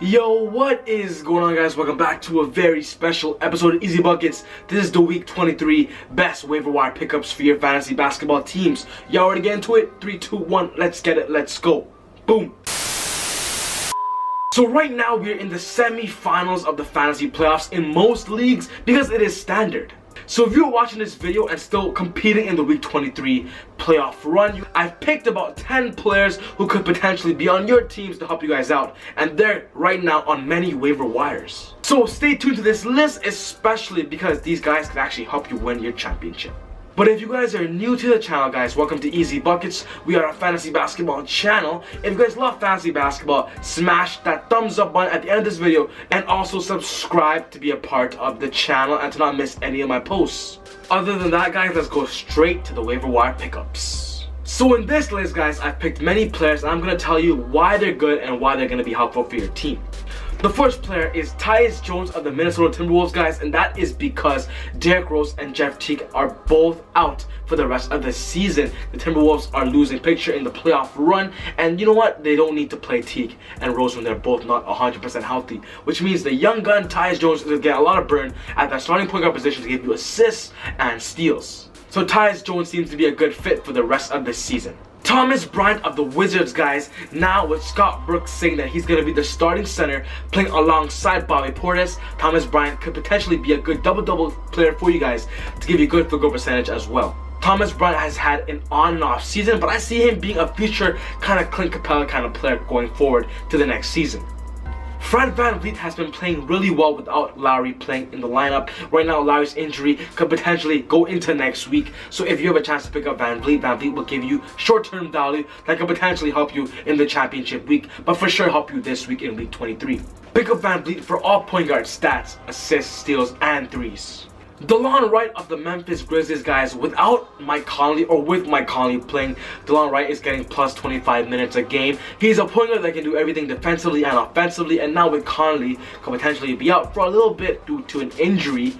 Yo, what is going on, guys? Welcome back to a very special episode of Easy Buckets. This is the week 23 best waiver wire pickups for your fantasy basketball teams. Y'all ready to get into it? 3, 2, 1, let's get it, let's go. Boom. So right now we're in the semi-finals of the fantasy playoffs in most leagues because it is standard. So if you're watching this video and still competing in the week 23 playoff run, I've picked about 10 players who could potentially be on your teams to help you guys out, and they're right now on many waiver wires. So stay tuned to this list, especially because these guys can actually help you win your championship. But if you guys are new to the channel, guys, welcome to Easy Buckets. We are a fantasy basketball channel. If you guys love fantasy basketball, smash that thumbs up button at the end of this video and also subscribe to be a part of the channel and to not miss any of my posts. Other than that, guys, let's go straight to the waiver wire pickups. So in this list, guys, I've picked many players and I'm going to tell you why they're good and why they're going to be helpful for your team. The first player is Tyus Jones of the Minnesota Timberwolves, guys, and that is because Derrick Rose and Jeff Teague are both out for the rest of the season. The Timberwolves are losing picture in the playoff run, and you know what? They don't need to play Teague and Rose when they're both not 100% healthy, which means the young gun Tyus Jones is going to get a lot of burn at that starting point guard position to give you assists and steals. So Tyus Jones seems to be a good fit for the rest of the season. Thomas Bryant of the Wizards, guys, now with Scott Brooks saying that he's going to be the starting center playing alongside Bobby Portis, Thomas Bryant could potentially be a good double-double player for you guys to give you good field goal percentage as well. Thomas Bryant has had an on and off season, but I see him being a future kind of Clint Capella kind of player going forward to the next season. Fred VanVleet has been playing really well without Lowry playing in the lineup. Right now, Lowry's injury could potentially go into next week. So if you have a chance to pick up VanVleet, VanVleet will give you short-term value that could potentially help you in the championship week, but for sure help you this week in week 23. Pick up VanVleet for all point guard stats, assists, steals, and threes. DeLon Wright of the Memphis Grizzlies, guys, without Mike Conley or with Mike Conley playing, DeLon Wright is getting plus 25 minutes a game. He's a point guard that can do everything defensively and offensively, and now with Conley could potentially be out for a little bit due to an injury.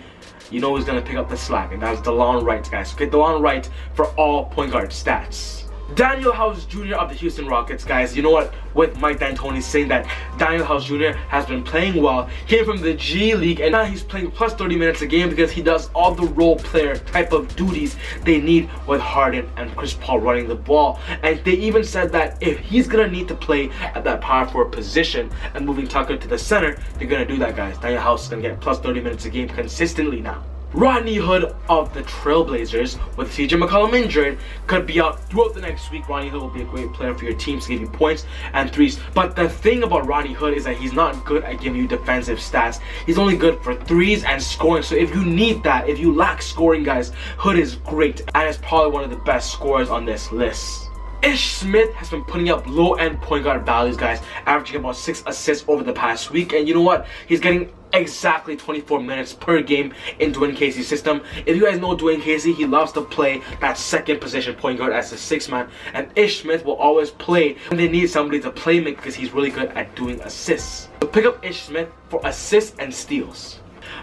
You know who's going to pick up the slack, and that's DeLon Wright, guys. Pick DeLon Wright for all point guard stats. Daniel House Jr. of the Houston Rockets, guys, you know what, with Mike D'Antoni saying that Daniel House Jr. has been playing well, came from the G League, and now he's playing plus 30 minutes a game because he does all the role player type of duties they need with Harden and Chris Paul running the ball. And they even said that if he's gonna need to play at that power forward position and moving Tucker to the center, they're gonna do that, guys. Daniel House is gonna get plus 30 minutes a game consistently now. Rodney Hood of the Trailblazers, with CJ McCollum injured, could be out throughout the next week. Rodney Hood will be a great player for your team to give you points and threes. But the thing about Rodney Hood is that he's not good at giving you defensive stats. He's only good for threes and scoring. So if you need that, if you lack scoring, guys, Hood is great and is probably one of the best scorers on this list. Ish Smith has been putting up low-end point guard values, guys, averaging about 6 assists over the past week. And you know what? He's getting exactly 24 minutes per game in Dwayne Casey's system. If you guys know Dwayne Casey, he loves to play that second position point guard as a 6-man. And Ish Smith will always play when they need somebody to play make because he's really good at doing assists. So pick up Ish Smith for assists and steals.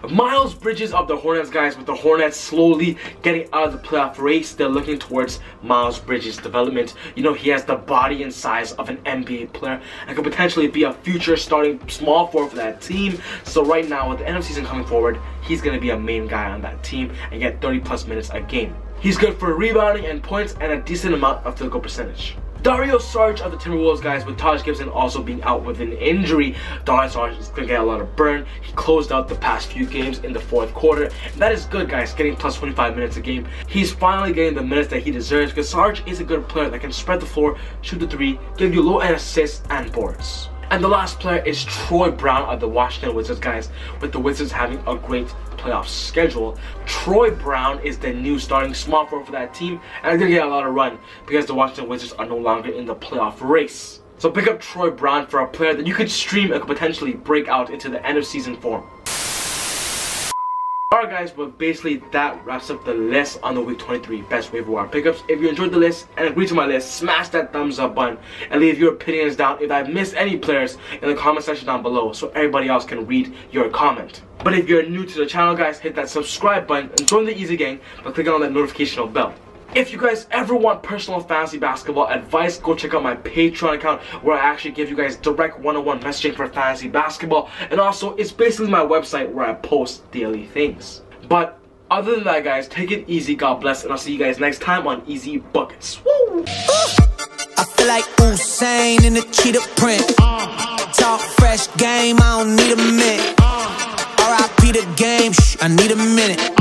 Miles Bridges of the Hornets, guys, with the Hornets slowly getting out of the playoff race, they're looking towards Miles Bridges' development. You know, he has the body and size of an NBA player and could potentially be a future starting small forward for that team. So right now, with the end of the season coming forward, he's going to be a main guy on that team and get 30 plus minutes a game. He's good for rebounding and points and a decent amount of field goal percentage. Dario Saric of the Timberwolves, guys, with Taj Gibson also being out with an injury. Dario Saric is going to get a lot of burn. He closed out the past few games in the fourth quarter. And that is good, guys, getting plus 25 minutes a game. He's finally getting the minutes that he deserves because Saric is a good player that can spread the floor, shoot the three, give you low-end assists and boards. And the last player is Troy Brown of the Washington Wizards, guys, with the Wizards having a great playoff schedule. Troy Brown is the new starting small forward for that team, and they're going to get a lot of run because the Washington Wizards are no longer in the playoff race. So pick up Troy Brown for a player that you could stream and could potentially break out into the end of season form. Alright, guys, but basically that wraps up the list on the week 23 best waiver wire pickups. If you enjoyed the list and agree to my list, smash that thumbs up button and leave your opinions down if I've missed any players in the comment section down below so everybody else can read your comment. But if you're new to the channel, guys, hit that subscribe button and join the Easy Gang by clicking on that notification bell. If you guys ever want personal fantasy basketball advice, go check out my Patreon account where I actually give you guys direct one-on-one messaging for fantasy basketball. And also, it's basically my website where I post daily things. But other than that, guys, take it easy, God bless, and I'll see you guys next time on Easy Buckets. Woo! I feel like Usain in the cheetah print. Talk fresh game, I don't need a minute. R.I.P. the game, I need a minute.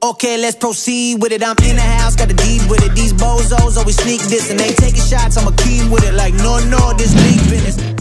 Okay, let's proceed with it. I'm in the house, got the deed with it. These bozos always sneak this and they taking shots. I'ma keep with it like no, this league business.